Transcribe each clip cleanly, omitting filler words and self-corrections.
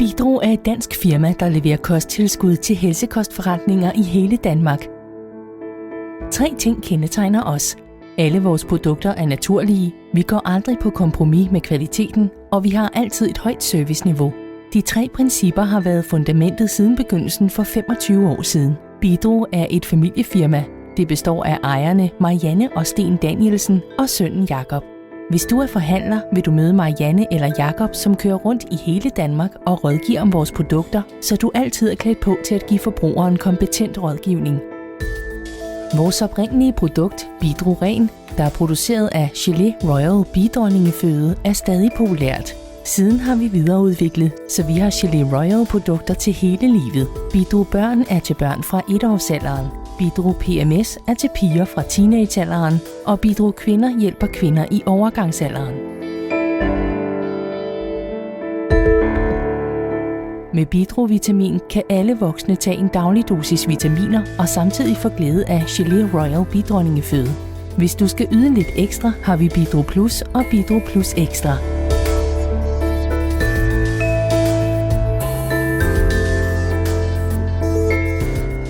Bidro er et dansk firma, der leverer kosttilskud til helsekostforretninger i hele Danmark. 3 ting kendetegner os. Alle vores produkter er naturlige, vi går aldrig på kompromis med kvaliteten, og vi har altid et højt serviceniveau. De 3 principper har været fundamentet siden begyndelsen for 25 år siden. Bidro er et familiefirma. Det består af ejerne Marianne og Sten Danielsen og sønnen Jakob. Hvis du er forhandler, vil du møde Marianne eller Jakob, som kører rundt i hele Danmark og rådgiver om vores produkter, så du altid er klædt på til at give forbrugeren kompetent rådgivning. Vores oprindelige produkt, Bidro Ren, der er produceret af Gelée Royal bidronningeføde, er stadig populært. Siden har vi videreudviklet, så vi har Gelée Royal produkter til hele livet. Bidro Børn er til børn fra 1-årsalderen. Bidro PMS er til piger fra teenagealderen, og Bidro Kvinder hjælper kvinder i overgangsalderen. Med Bidro Vitamin kan alle voksne tage en daglig dosis vitaminer og samtidig få glæde af Gelée Royal bidronningeføde. Hvis du skal yde lidt ekstra, har vi Bidro Plus og Bidro Plus Ekstra.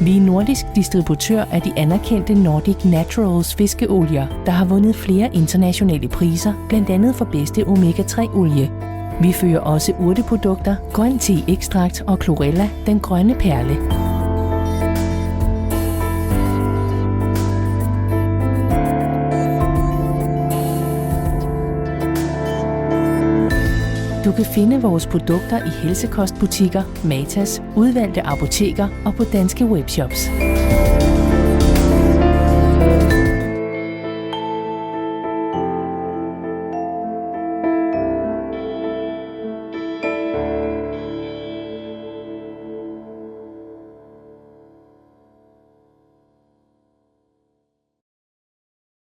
Vi er nordisk distributør af de anerkendte Nordic Naturals fiskeolier, der har vundet flere internationale priser, blandt andet for bedste omega-3-olie. Vi fører også urteprodukter, grøn te-ekstrakt og chlorella, den grønne perle. Du kan finde vores produkter i helsekostbutikker, Matas, udvalgte apoteker og på danske webshops.